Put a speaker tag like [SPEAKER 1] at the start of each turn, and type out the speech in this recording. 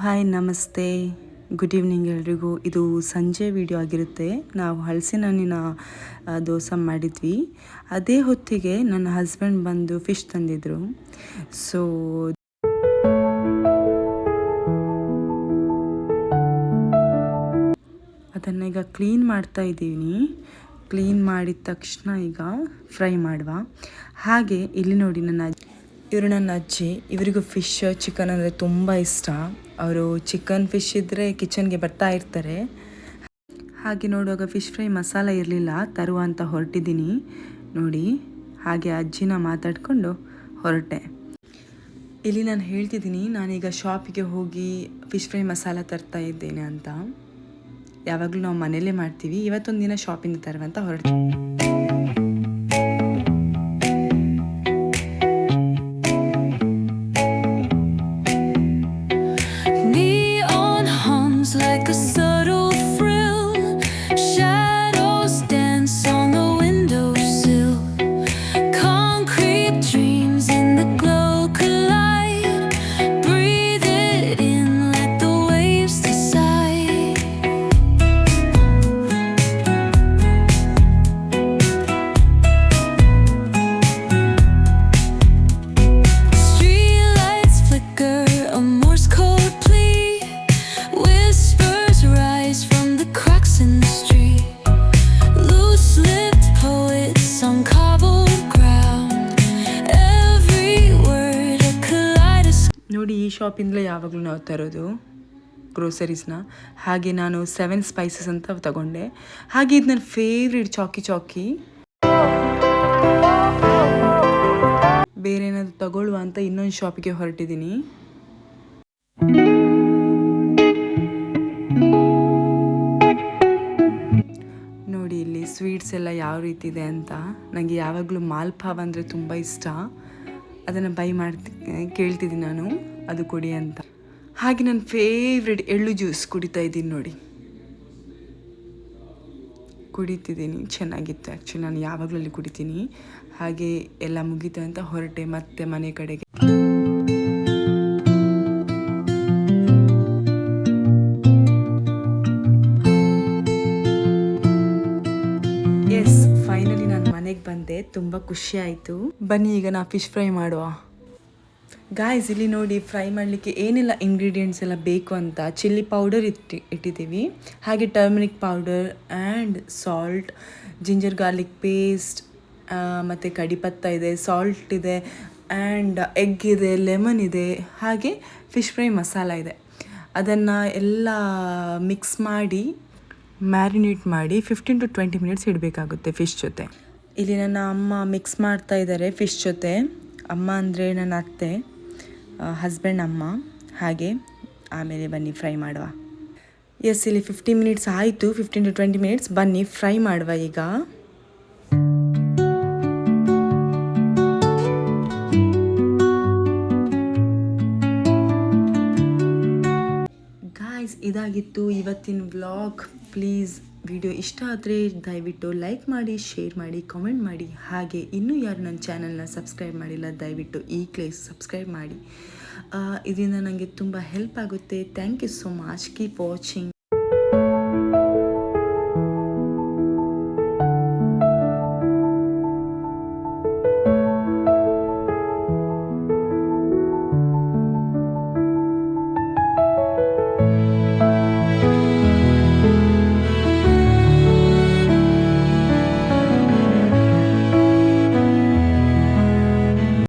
[SPEAKER 1] Hi ನಮಸ್ತೆ, good evening ಎಲ್ರಿಗೂ. ಇದು ಸಂಜೆ ವಿಡಿಯೋ ಆಗಿರುತ್ತೆ. ನಾವು ಹಲಸಿನ ಹಣ್ಣಿನ ದೋಸೆ ಮಾಡಿದ್ವಿ. ಅದೇ ಹೊತ್ತಿಗೆ ನನ್ನ ಹಸ್ಬೆಂಡ್ ಬಂದು ಫಿಶ್ ತಂದಿದ್ರು. ಸೊ ಅದನ್ನು ಈಗ ಕ್ಲೀನ್ ಮಾಡ್ತಾ ಇದ್ದೀನಿ. ಕ್ಲೀನ್ ಮಾಡಿದ ತಕ್ಷಣ ಈಗ ಫ್ರೈ ಮಾಡುವ. ಹಾಗೆ ಇಲ್ಲಿ ನೋಡಿ, ಇವರು ನನ್ನ ಅಜ್ಜಿ. ಇವರಿಗೂ ಫಿಶ್ ಚಿಕನ್ ಅಂದರೆ ತುಂಬ ಇಷ್ಟ. ಅವರು ಚಿಕನ್ ಫಿಶ್ ಇದ್ದರೆ ಕಿಚನ್ಗೆ ಬರ್ತಾ ಇರ್ತಾರೆ. ಹಾಗೆ ನೋಡುವಾಗ ಫಿಶ್ ಫ್ರೈ ಮಸಾಲ ಇರಲಿಲ್ಲ, ತರುವ ಅಂತ ಹೊರಟಿದ್ದೀನಿ ನೋಡಿ. ಹಾಗೆ ಅಜ್ಜಿನ ಮಾತಾಡಿಕೊಂಡು ಹೊರಟೆ. ಇಲ್ಲಿ ನಾನು ಹೇಳ್ತಿದ್ದೀನಿ, ನಾನೀಗ ಶಾಪಿಗೆ ಹೋಗಿ ಫಿಶ್ ಫ್ರೈ ಮಸಾಲ ತರ್ತಾ ಇದ್ದೇನೆ ಅಂತ. ಯಾವಾಗಲೂ ನಾವು ಮನೇಲೇ ಮಾಡ್ತೀವಿ, ಇವತ್ತೊಂದು ದಿನ ಶಾಪಿಂದ ತರುವಂತ ಹೊರಡ್ತೀವಿ.
[SPEAKER 2] Like a subtle frill, shadows dance on the windowsill. Concrete dreams in the glow collide. Breathe it in, let the waves decide. Street lights flicker, a Morse code plea. Whispers rise from the cracks in the street. Loose-lipped poets on cobbled ground. Every word a kaleidoscope.
[SPEAKER 1] ನೋಡಿ, ಈ ಶಾಪಿಂದಲೇ ಯಾವಾಗಲೂ ನಾವು ತರೋದು ಗ್ರೋಸರೀಸ್ನ. ಹಾಗೆ ನಾನು 7 spices ಅಂತ ತಗೊಂಡೆ. ಹಾಗೆ ಇದು ನನ್ನ ಫೇವ್ರೆಟ್ ಚಾಕಿ. ಬೇರೆ ಏನಾದರೂ ತಗೊಳ್ಳುವ ಅಂತ ಇನ್ನೊಂದು ಶಾಪಿಗೆ ಹೊರಟಿದ್ದೀನಿ. ನೋಡಿ ಇಲ್ಲಿ ಸ್ವೀಟ್ಸ್ ಎಲ್ಲ ಯಾವ ರೀತಿ ಇದೆ ಅಂತ. ನನಗೆ ಯಾವಾಗಲೂ ಮಾಲ್ಪಾವ್ ಅಂದರೆ ತುಂಬ ಇಷ್ಟ. ಅದನ್ನು ಬೈ ಕೇಳ್ತಿದ್ದೀನಿ ನಾನು, ಅದು ಕೊಡಿ ಅಂತ. ಹಾಗೆ ನನ್ನ ಫೇವ್ರೆಟ್ ಎಳ್ಳು ಜ್ಯೂಸ್ ಕುಡಿತಾ ಇದ್ದೀನಿ ನೋಡಿ, ಕುಡಿತಿದ್ದೀನಿ. ಚೆನ್ನಾಗಿತ್ತು ಆ್ಯಕ್ಚುಲಿ, ನಾನು ಯಾವಾಗಲೂ ಅಲ್ಲಿ ಕುಡಿತೀನಿ. ಹಾಗೆ ಎಲ್ಲ ಮುಗೀತು ಅಂತ ಹೊರಟೆ ಮತ್ತೆ ಮನೆ ಕಡೆಗೆ. ಫೈನಲಿ ನಾನು ಮನೆಗೆ ಬಂದೆ, ತುಂಬ ಖುಷಿ ಆಯಿತು. ಬನ್ನಿ ಈಗ ನಾವು ಫಿಶ್ ಫ್ರೈ ಮಾಡುವ. ಗಾಯ್ಸ್, ಇಲ್ಲಿ ನೋಡಿ, ಫ್ರೈ ಮಾಡಲಿಕ್ಕೆ ಏನೆಲ್ಲ ಇಂಗ್ರೀಡಿಯೆಂಟ್ಸ್ ಎಲ್ಲ ಬೇಕು ಅಂತ. ಚಿಲ್ಲಿ ಪೌಡರ್ ಇಟ್ಟಿದ್ದೀವಿ, ಹಾಗೆ turmeric powder and salt, ginger garlic paste, ಮತ್ತು ಕಡಿಪತ್ತ ಇದೆ, ಸಾಲ್ಟ್ ಇದೆ, ಆ್ಯಂಡ್ ಎಗ್ ಇದೆ, ಲೆಮನ್ ಇದೆ, ಹಾಗೆ ಫಿಶ್ ಫ್ರೈ ಮಸಾಲ ಇದೆ. ಅದನ್ನು ಎಲ್ಲ ಮಿಕ್ಸ್ ಮಾಡಿ ಮ್ಯಾರಿನೇಟ್ ಮಾಡಿ 15 to 20 ಮಿನಿಟ್ಸ್ ಇಡಬೇಕಾಗುತ್ತೆ ಫಿಶ್ ಜೊತೆ. ಇಲ್ಲಿ ನನ್ನ ಅಮ್ಮ ಮಿಕ್ಸ್ ಮಾಡ್ತಾ ಇದ್ದಾರೆ ಫಿಶ್ ಜೊತೆ. ಅಮ್ಮ ಅಂದರೆ ನನ್ನ ಅತ್ತೆ, ಹಸ್ಬೆಂಡ್ ಅಮ್ಮ. ಹಾಗೆ ಆಮೇಲೆ ಬನ್ನಿ ಫ್ರೈ ಮಾಡುವ. ಇಲ್ಲಿ 15 ಮಿನಿಟ್ಸ್ ಆಯಿತು, 15 to 20 ಮಿನಿಟ್ಸ್. ಬನ್ನಿ ಫ್ರೈ ಮಾಡುವ ಈಗ. ಇದಾಗಿತ್ತು ಇವತ್ತಿನ ವ್ಲಾಗ್. ಪ್ಲೀಸ್ ವಿಡಿಯೋ ಇಷ್ಟ ಆದರೆ ದಯವಿಟ್ಟು ಲೈಕ್ ಮಾಡಿ, ಶೇರ್ ಮಾಡಿ, ಕಾಮೆಂಟ್ ಮಾಡಿ. ಹಾಗೆ ಇನ್ನೂ ಯಾರು ನನ್ನ ಚಾನಲ್ನ ಸಬ್ಸ್ಕ್ರೈಬ್ ಮಾಡಿಲ್ಲ, ದಯವಿಟ್ಟು ಈಗಲೇ ಸಬ್ಸ್ಕ್ರೈಬ್ ಮಾಡಿ. ಇದರಿಂದ ನನಗೆ ತುಂಬ ಹೆಲ್ಪ್ ಆಗುತ್ತೆ. Thank you so much. Keep watching.